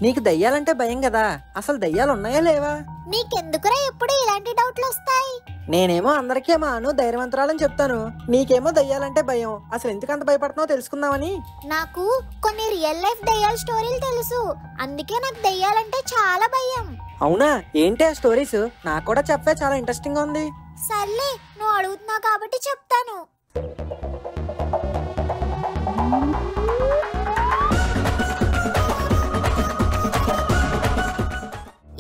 నీకు దయ్యాలంటే భయం కదా, అసలు దయ్యాలు ఉన్నాయా లేవా? నీకెందుకురా ఎప్పుడు ఇలాంటి డౌట్లు వస్తాయి? నేనేమో అందరికీ మాను ధైర్యవంతురాలని చెప్తాను, నీకేమో దయ్యాలంటే భయం. అసలు ఎందుకంత భయపడుతున్నావో తెలుసుకుందామని. నాకు కొన్ని రియల్ లైఫ్ దయ్యాల స్టోరీలు తెలుసు, అందుకే నాకు దయ్యాలంటే చాలా భయం. అవునా, ఏంటి ఆ స్టోరీస్? నాకు కూడా చెప్పే, చాలా ఇంట్రెస్టింగ్ గా ఉంది. సర్లే, నువ్వు అడుగుతున్నావు కాబట్టి చెప్తాను.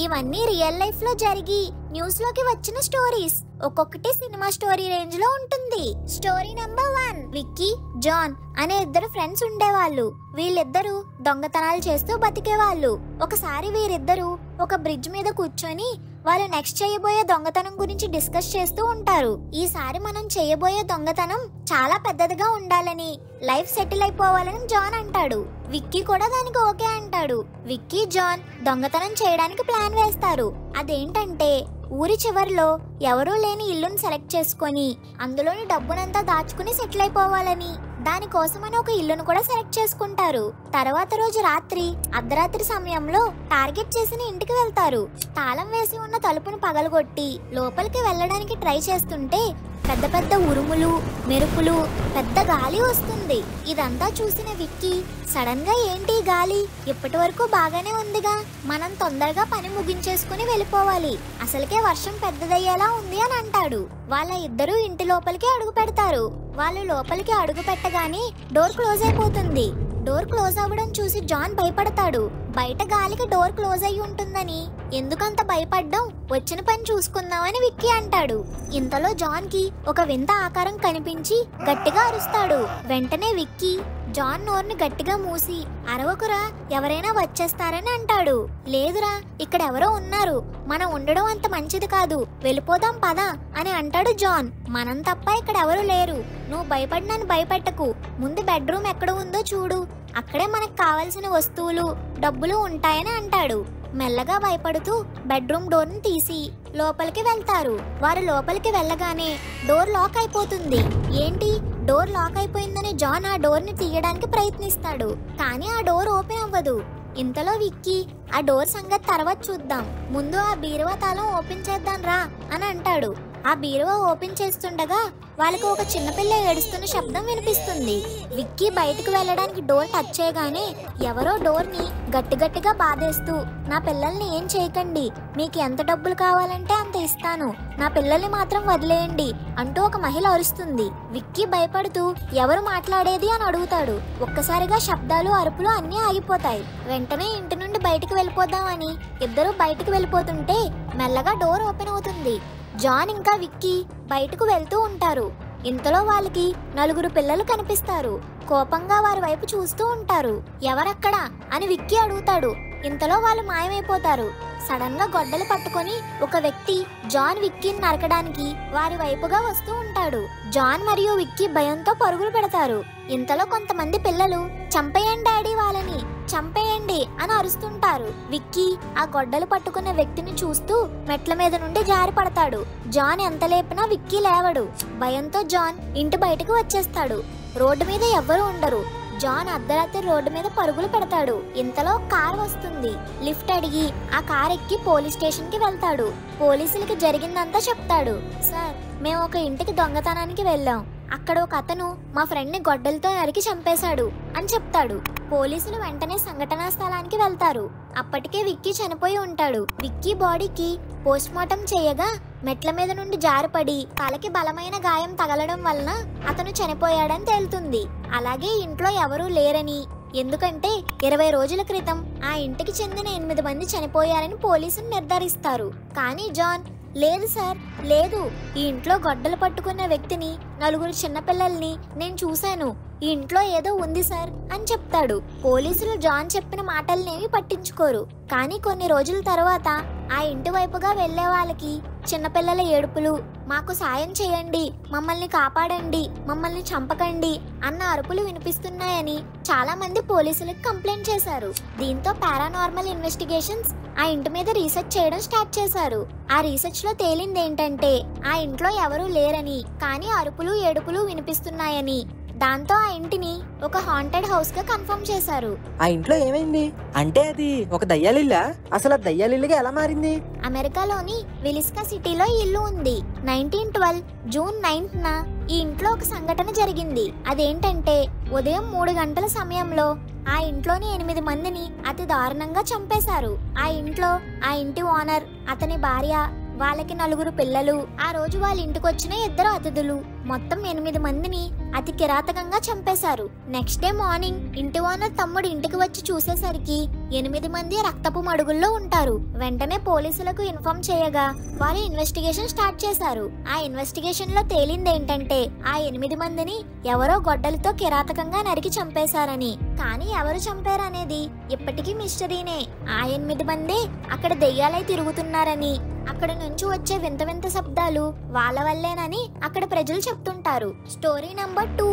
ఇవన్నీ రియల్ లైఫ్ లో జరిగి న్యూస్ లోకి వచ్చిన స్టోరీస్. ఒక్కొక్కటి సినిమా స్టోరీ రేంజ్ లో ఉంటుంది. Story number 1. విక్కీ, జాన్ అనే ఇద్దరు ఫ్రెండ్స్ ఉండేవాళ్ళు. వీళ్ళిద్దరూ దొంగతనాలు చేస్తూ బతికేవాళ్ళు. ఒకసారి వీరిద్దరూ ఒక బ్రిడ్జ్ మీద కూర్చొని వాళ్ళు నెక్స్ట్ చేయబోయే దొంగతనం గురించి డిస్కస్ చేస్తూ ఉంటారు. ఈసారి మనం చేయబోయే దొంగతనం చాలా పెద్దదిగా ఉండాలని, లైఫ్ సెటిల్ అయిపోవాలని జాన్ అంటాడు. విక్కీ కూడా దానికి ఓకే అంటాడు. విక్కీ, జాన్ దొంగతనం చేయడానికి ప్లాన్ వేస్తారు. అదేంటంటే ఊరి చివర్లో ఎవరూ లేని ఇల్లును సెలెక్ట్ చేసుకొని అందులోని డబ్బునంతా దాచుకుని సెటిల్ అయిపోవాలని, దానికోసమని ఒక ఇల్లును కూడా సెలెక్ట్ చేసుకుంటారు. తర్వాత రోజు రాత్రి అర్ధరాత్రి సమయంలో టార్గెట్ చేసిన ఇంటికి వెళ్తారు. తాళం వేసి ఉన్న తలుపును పగలగొట్టి లోపలికి వెళ్ళడానికి ట్రై చేస్తుంటే పెద్ద పెద్ద ఉరుములు, మెరుపులు, పెద్ద గాలి వస్తుంది. ఇదంతా చూసిన విక్కీ సడన్ గా ఏంటి గాలి, ఇప్పటి వరకు బాగానే ఉందిగా, మనం తొందరగా పని ముగించేసుకుని వెళ్ళిపోవాలి, అసలుకే వర్షం పెద్దదయ్యేలా ఉంది అని అంటాడు. వాళ్ళ ఇద్దరూ ఇంటి లోపలికి అడుగు పెడతారు. వాళ్ళు లోపలికి అడుగు పెట్టగానే డోర్ క్లోజ్ అయిపోతుంది. డోర్ క్లోజ్ అవ్వడం చూసి జాన్ భయపడతాడు. బయట గాలికి డోర్ క్లోజ్ అయి ఉంటుందని, ఎందుకంత భయపడ్డం, వచ్చిన పని చూసుకుందామని విక్కీ అంటాడు. ఇంతలో జాన్ కి ఒక వింత ఆకారం కనిపించి గట్టిగా అరుస్తాడు. వెంటనే విక్కీ జాన్ నోరుని గట్టిగా మూసి, అరవకురా, ఎవరైనా వచ్చేస్తారని అంటాడు. లేదురా, ఇక్కడ ఎవరో ఉన్నారు, మనం ఉండడం అంత మంచిది కాదు, వెళ్ళిపోదాం పదా అని అంటాడు జాన్. మనం తప్ప ఇక్కడ ఎవరు లేరు, నువ్వు భయపడి నన్ను భయపెట్టకు, ముందు బెడ్రూమ్ ఎక్కడ ఉందో చూడు, అక్కడే మనకు కావలసిన వస్తువులు, డబ్బులు ఉంటాయని అంటాడు. మెల్లగా భయపడుతూ బెడ్రూమ్ డోర్ ని తీసి లోపలికి వెళ్తారు. వారు లోపలికి వెళ్ళగానే డోర్ లాక్ అయిపోతుంది. ఏంటి, డోర్ లాక్ అయిపోయిందని జాన్ ఆ డోర్ ని తీయడానికి ప్రయత్నిస్తాడు, కానీ ఆ డోర్ ఓపెన్ అవ్వదు. ఇంతలో విక్కీ ఆ డోర్ సంగతి తర్వాత చూద్దాం, ముందు ఆ బీరువా తాళం ఓపెన్ చేద్దాం రా అని అంటాడు. ఆ బీరువా ఓపెన్ చేస్తుండగా వాళ్ళకి ఒక చిన్నపిల్ల ఏడుస్తున్న శబ్దం వినిపిస్తుంది. విక్కీ బయటకు వెళ్ళడానికి డోర్ టచ్ చేయగానే ఎవరో డోర్ ని గట్టిగా బాధేస్తూ, నా పిల్లల్ని ఏం చేయకండి, మీకు ఎంత డబ్బులు కావాలంటే అంత ఇస్తాను, నా పిల్లల్ని మాత్రం వదిలేయండి అంటూ ఒక మహిళ అరుస్తుంది. విక్కీ భయపడుతూ ఎవరు మాట్లాడేది అని అడుగుతాడు. ఒక్కసారిగా శబ్దాలు, అరుపులు అన్నీ ఆగిపోతాయి. వెంటనే ఇంటి నుండి బయటకు వెళ్ళిపోదామని ఇద్దరు బయటకు వెళ్ళిపోతుంటే మెల్లగా డోర్ ఓపెన్ అవుతుంది. జాన్ ఇంకా విక్కీ బయటకు వెళ్తూ ఉంటారు. ఇంతలో వాళ్ళకి 4 పిల్లలు కనిపిస్తారు. కోపంగా వారి వైపు చూస్తూ ఉంటారు. ఎవరక్కడా అని విక్కీ అడుగుతాడు. ఇంతలో వాళ్ళు మాయమైపోతారు. సడన్ గా గొడ్డలు పట్టుకొని ఒక వ్యక్తి జాన్, విక్కీని నరకడానికి వారి వైపుగా వస్తూ ఉంటాడు. జాన్ మరియు విక్కీ భయంతో పరుగులు పెడతారు. ఇంతలో కొంతమంది పిల్లలు, చంపేయండి డాడీ, వాళ్ళని చంపేయండి అని అరుస్తుంటారు. విక్కీ ఆ గొడ్డలు పట్టుకున్న వ్యక్తిని చూస్తూ మెట్ల మీద నుండి జారి పడతాడు. జాన్ ఎంత లేపినా విక్కీ లేవడు. భయంతో జాన్ ఇంటి బయటకు వచ్చేస్తాడు. రోడ్డు మీద ఎవ్వరూ ఉండరు. జాన్ అర్ధరాత్రి రోడ్డు మీద పరుగులు పెడతాడు. ఇంతలో కార్ వస్తుంది. లిఫ్ట్ అడిగి ఆ కార్ ఎక్కి పోలీస్ స్టేషన్ కి వెళ్తాడు. పోలీసులకి జరిగిందంతా చెప్తాడు. సార్, మేము ఒక ఇంటికి దొంగతనానికి వెళ్ళాం, అక్కడ ఒక అతను మా ఫ్రెండ్ ని గొడ్డలతో నరికి చంపేశాడు అని చెప్తాడు. పోలీసులు వెంటనే సంఘటనా స్థలానికి వెళ్తారు. అప్పటికే విక్కీ చనిపోయి ఉంటాడు. విక్కీ బాడీకి పోస్ట్ మార్టం చేయగా మెట్ల మీద నుండి జారిపడి తలకి బలమైన గాయం తగలడం వలన అతను చనిపోయాడని తేలుతుంది. అలాగే ఇంట్లో ఎవరూ లేరని, ఎందుకంటే 20 రోజుల క్రితం ఆ ఇంటికి చెందిన 8 మంది చనిపోయారని పోలీసులు నిర్ధారిస్తారు. కానీ జాన్, లేదు సార్, లేదు, ఈ ఇంట్లో గొడ్డలు పట్టుకున్న వ్యక్తిని, 4 చిన్నపిల్లల్ని నేను చూశాను, ఈ ఇంట్లో ఏదో ఉంది సార్ అని చెప్తాడు. పోలీసులు జాన్ చెప్పిన మాటలనేమి పట్టించుకోరు. కానీ కొన్ని రోజుల తర్వాత ఆ ఇంటి వైపుగా వెళ్లే వాళ్ళకి చిన్నపిల్లల ఏడుపులు, మాకు సాయం చేయండి, మమ్మల్ని కాపాడండి, మమ్మల్ని చంపకండి అన్న అరుపులు వినిపిస్తున్నాయని చాలా మంది పోలీసులకు కంప్లైంట్ చేశారు. దీంతో పారానార్మల్ ఇన్వెస్టిగేషన్స్ ఆ ఇంటి మీద రీసెర్చ్ చేయడం స్టార్ట్ చేశారు. ఆ రీసెర్చ్ లో తేలింది ఏంటంటే ఆ ఇంట్లో ఎవరూ లేరని, కానీ అరుపులు, ఏడుపులు వినిపిస్తున్నాయని, దాంతో ఆ ఇంటిని ఒక హాంటెడ్ హౌస్ గా కన్ఫర్మ్ చేశారు. ఆ ఇంట్లో ఏమైంది? అంటే అది ఒక దయ్యాలిల్లా? అసలు ఆ దయ్యాలిల్లుగా ఎలా మారింది? అమెరికాలోని విలిస్కా సిటీలో ఈ ఇల్లు ఉంది. 1912 జూన్ 9న ఈ ఇంట్లో ఒక సంఘటన జరిగింది. అదేంటంటే ఉదయం 3 గంటల సమయంలో ఆ ఇంట్లోని 8 మందిని అతి దారుణంగా చంపేశారు. ఆ ఇంట్లో ఆ ఇంటి ఓనర్, అతని భార్య, వాళ్ళకి 4 పిల్లలు, ఆ రోజు వాళ్ళ ఇంటికి వచ్చిన 2 అతిథులు, మొత్తం 8 మందిని అతి కిరాతకంగా చంపేశారు. నెక్స్ట్ డే మార్నింగ్ ఇంటి ఓనర్ తమ్ముడు ఇంటికి వచ్చి చూసేసరికి 8 మంది రక్తపు మడుగుల్లో ఉంటారు. వెంటనే పోలీసులకు ఇన్ఫార్మ్ చేయగా వాళ్ళు ఇన్వెస్టిగేషన్ స్టార్ట్ చేశారు. ఆ ఇన్వెస్టిగేషన్ లో తేలింది ఏంటంటే ఆ 8 మందిని ఎవరో గొడ్డలతో కిరాతకంగా నరికి చంపేశారని. కానీ ఎవరు చంపారనేది ఇప్పటికీ మిస్టరీనే. ఆ 8 మందే అక్కడ దెయ్యాలై తిరుగుతున్నారని, అక్కడ నుంచి వచ్చే వింత వింత శబ్దాలు వాళ్ళ వల్లేనని అక్కడ ప్రజలు చెప్తుంటారు. Story number 2.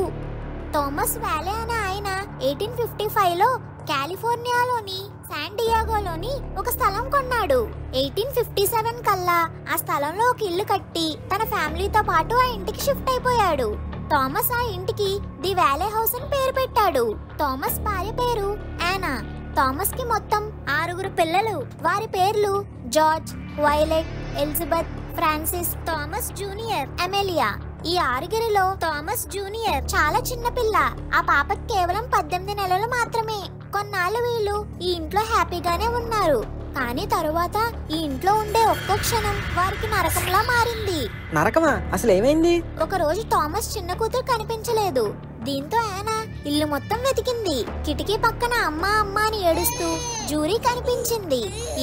థామస్ వ్యాలే అనే ఆయన 1855లో కాలిఫోర్నియాలోని శాన్ డియాగోలోని ఒక స్థలం కొన్నాడు. 1857 కల్లా ఆ స్థలంలో ఒక ఇల్లు కట్టి తన ఫ్యామిలీతో పాటు ఆ ఇంటికి షిఫ్ట్ అయిపోయాడు. థామస్ ఆ ఇంటికి ది వ్యాలే హౌస్ అని పేరు పెట్టాడు. థామస్ భార్య పేరు యానా. థామస్ కి మొత్తం 6 పిల్లలు. వారి పేర్లు George, Violet, Elizabeth, Francis, Thomas junior, Emelia. ఈ 6 థామస్ జూనియర్ చాలా చిన్న పిల్ల. ఆ పాపకి కేవలం 18 నెలలు మాత్రమే. కొన్నాళ్ళు వీళ్ళు ఈ ఇంట్లో హ్యాపీగానే ఉన్నారు. కానీ తరువాత ఈ ఇంట్లో ఉండే ఒక్క క్షణం వారికి నరకంలా మారింది. నరకమా? అసలు ఏమైంది? ఒక రోజు థామస్ చిన్న కూతురు కనిపించలేదు. దీంతో యానా ఇల్లు మొత్తం వెతికింది. కిటికీ పక్కన అమ్మా అమ్మా అని ఏడుస్తూ జూరీ కనిపించింది.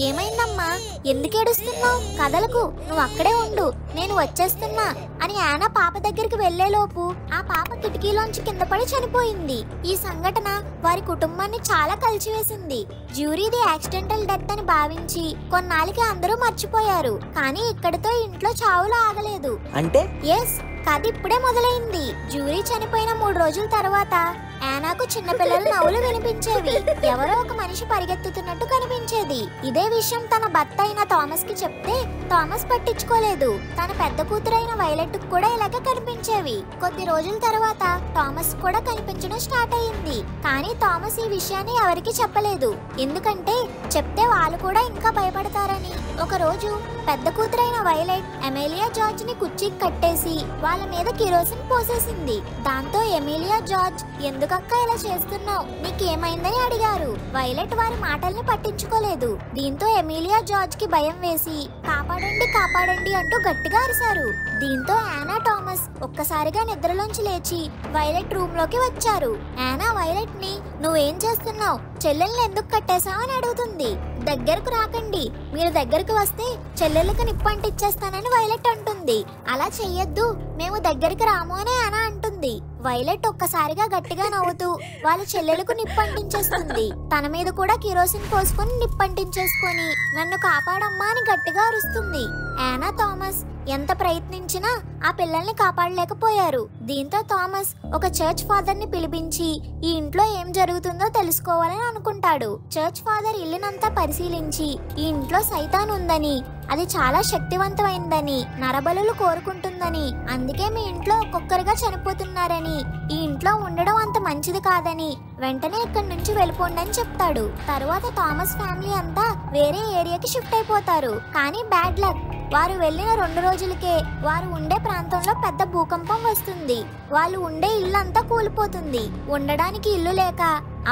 ఏమైందమ్మా, ఎందుకు ఏడుస్తున్నావు? కదలకు, నువ్వు అక్కడే ఉండు, నేను వచ్చేస్తున్నా అని యానా పాప దగ్గరికి వెళ్లేలోపు ఆ పాప కిటికీలోంచి కింద పడి చనిపోయింది. ఈ సంఘటన వారి కుటుంబాన్ని చాలా కలిచివేసింది. జ్యూరీది యాక్సిడెంటల్ డెత్ అని భావించి కొన్నాళ్ళకి అందరూ మర్చిపోయారు. కానీ ఇక్కడితో ఇంట్లో చావులు ఆగలేదు. అంటే ఎస్, కథ ఇప్పుడే మొదలైంది. జ్యూరీ చనిపోయిన 3 రోజుల తర్వాత యానాకు చిన్నపిల్లల నవ్వులు వినిపించేవి. ఎవరో ఒక మనిషి పరిగెత్తుతున్నట్టు కనిపించేది. ఇదే విషయం తన భర్త అయిన థామస్ కి చెప్తే థామస్ పట్టించుకోలేదు. తన పెద్ద కూతురైన వైలెట్ కు కూడా ఇలాగే కనిపించేవి. కొద్ది రోజుల తర్వాత థామస్ కూడా కనిపించడం స్టార్ట్ అయ్యింది. కానీ థామస్ ఈ విషయాన్ని ఎవరికి చెప్పలేదు. ఎందుకంటే చెప్తే వాళ్ళు కూడా ఇంకా భయపడతారని. ఒక రోజు పెద్ద కూతురైన వైలెట్ ఎమిలియా జార్జ్ ని కుర్చీకి కట్టేసి వాళ్ళ మీద కిరోసిన్ పోసేసింది. దాంతో ఎమిలియా జార్జ్, ఎందుకక్క ఇలా చేస్తున్నావు, నీకేమైందని అడిగారు. వైలెట్ వారి మాటల్ని పట్టించుకోలేదు. దీంతో ఎమిలియా జార్జ్ కి భయం వేసి కాపాడండి కాపాడండి అంటూ గట్టిగా అరిశారు. దీంతో యానా, థామస్ ఒక్కసారిగా నిద్రలోంచి లేచి వైలెట్ రూమ్ లోకి వచ్చారు. యానా వైలెట్ ని, నువ్వేం చేస్తున్నావు, చెల్లెల్ని ఎందుకు కట్టేశావు అని అడుగుతుంది. దగ్గరకు రాకండి, మీరు దగ్గరకు వస్తే చెల్లెళ్ళకి నిప్పంటిచ్చేస్తానని వైలెట్ అంటుంది. అలా చెయ్యొద్దు, మేము దగ్గరికి రాము అని యానా అంటుంది. వైలెట్ ఒక్కసారిగా గట్టిగా నవ్వుతూ వాళ్ళ చెల్లెలకు నిప్పంటించేస్తుంది. తన మీద కూడా కిరోసిన్ పోసుకొని నిప్పంటించేసుకొని నన్ను కాపాడమ్మా అని గట్టిగా అరుస్తుంది. యానా, థామస్ ఎంత ప్రయత్నించినా ఆ పిల్లల్ని కాపాడలేకపోయారు. దీంతో థామస్ ఒక చర్చ్ ఫాదర్ ని పిలిపించి ఈ ఇంట్లో ఏం జరుగుతుందో తెలుసుకోవాలని అనుకుంటాడు. చర్చ్ ఫాదర్ ఇల్లునంతా పరిశీలించి ఈ ఇంట్లో సైతాన్ ఉందని, అది చాలా శక్తివంతమైందని, నరబలులు కోరుకుంటుందని, అందుకే మీ ఇంట్లో ఒక్కొక్కరుగా చనిపోతున్నారని, ఈ ఇంట్లో ఉండడం అంత మంచిది కాదని, వెంటనే ఇక్కడి నుంచి వెళ్ళిపోండి అని చెప్తాడు. తరువాత థామస్ ఫ్యామిలీ అంతా వేరే ఏరియాకి షిఫ్ట్ అయిపోతారు. కానీ బ్యాడ్ లక్, వారు వెళ్లిన 2 రోజులకే వారు ఉండే ప్రాంతంలో పెద్ద భూకంపం వస్తుంది. వాళ్ళు ఉండే ఇల్లంతా కూలిపోతుంది. ఉండడానికి ఇల్లు లేక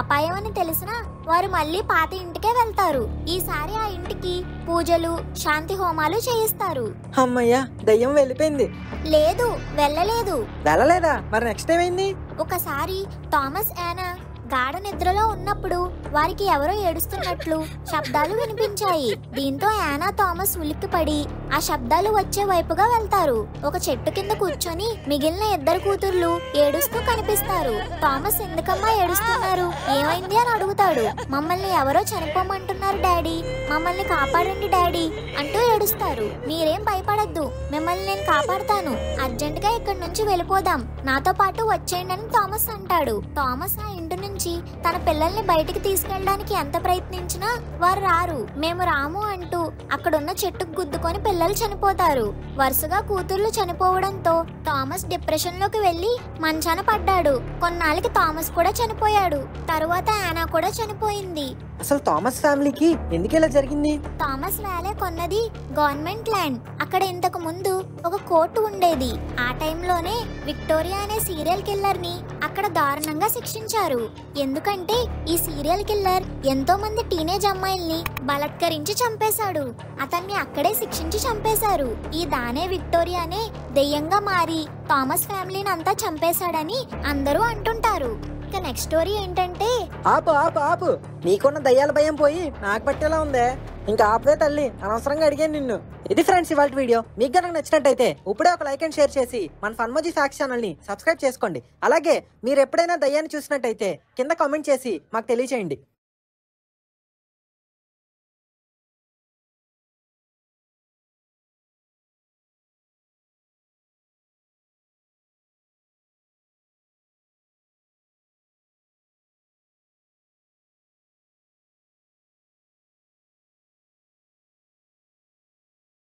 అపాయం అని తెలిసినా వారు మళ్ళీ పాత ఇంటికే వెళ్తారు. ఈసారి ఆ ఇంటికి పూజలు, శాంతి హోమాలు చేయిస్తారు. అమ్మయ్యా, దయ్యం వెళ్ళిపోయింది. లేదు, వెళ్ళలేదు. వెళ్ళలేదా? మరి నెక్స్ట్ ఏమైంది? ఒకసారి థామస్, యానా గాఢ నిద్రలో ఉన్నప్పుడు వారికి ఎవరో ఏడుస్తున్నట్లు శబ్దాలు వినిపించాయి. దీంతో యానా, థామస్ ఉలిక్కిపడి ఆ శబ్దాలు వచ్చే వైపుగా వెళ్తారు. ఒక చెట్టు కింద కూర్చొని మిగిలిన 2 కూతుర్లు ఏడుస్తూ కనిపిస్తారు. థామస్, ఎందుకమ్మా ఏడుస్తున్నారు, ఏమైంది అని అడుగుతాడు. మమ్మల్ని ఎవరో చనిపోమంటున్నారు డాడీ, మమ్మల్ని కాపాడండి డాడీ అంటూ ఏడుస్తారు. మీరేం భయపడద్దు, మిమ్మల్ని నేను కాపాడుతాను, అర్జెంట్ గా ఇక్కడి నుంచి వెళ్ళిపోదాం, నాతో పాటు వచ్చేయండి అని థామస్ అంటాడు. థామస్ ఆ ఇంటి నుంచి నుంచి తన పిల్లల్ని బయటికి తీసుకెళ్ళడానికి ఎంత ప్రయత్నించినా వారు రారు. మేము రాము అంటూ అక్కడున్న చెట్టుకు గుద్దుకొని పిల్లలు చనిపోతారు. వరుసగా కూతుర్లు చనిపోవడంతో థామస్ డిప్రెషన్ లోకి వెళ్లి మంచాన పడ్డాడు. కొన్నాళ్ళకి థామస్ కూడా చనిపోయాడు. తరువాత యానా కూడా చనిపోయింది. అసలు థామస్ ఫ్యామిలీకి ఎందుకు ఇలా జరిగింది? థామస్ వ్యాలే కొన్నది గవర్నమెంట్ ల్యాండ్. అక్కడ ఇంతకు ముందు ఒక కోర్టు ఉండేది. ఆ టైంలోనే విక్టోరియా అనే సీరియల్ కిల్లర్ ని అక్కడ దారుణంగా శిక్షించారు. ఎందుకంటే ఈ సీరియల్ కిల్లర్ ఎంతో మంది టీనేజ్ అమ్మాయిల్ని బలాత్కరించి చంపేశాడు. అతన్ని అక్కడే శిక్షించి చంపేశారు. ఈ దానే విక్టోరియానే దెయ్యంగా మారి థామస్ ఫ్యామిలీని అంతా చంపేశాడని అందరూ అంటుంటారు. ఇక నెక్స్ట్ స్టోరీ ఏంటంటే, ఆపు ఆపు ఆపు, నీకున్న దయ్యాల భయం పోయి నాకు పట్టేలా ఉందే. ఇంకా ఆపవే తల్లి, అనవసరంగా అడిగాను నిన్ను. ఇది ఫ్రెండ్స్ ఇవాళ వీడియో. మీకు కనుక నచ్చినట్టయితే ఇప్పుడే ఒక లైక్ అండ్ షేర్ చేసి మన ఫన్మోజీ ఫ్యాక్స్ ఛానల్ ని సబ్స్క్రైబ్ చేసుకోండి. అలాగే మీరు ఎప్పుడైనా దయ్యాన్ని చూసినట్టయితే కింద కామెంట్ చేసి మాకు తెలియచేయండి.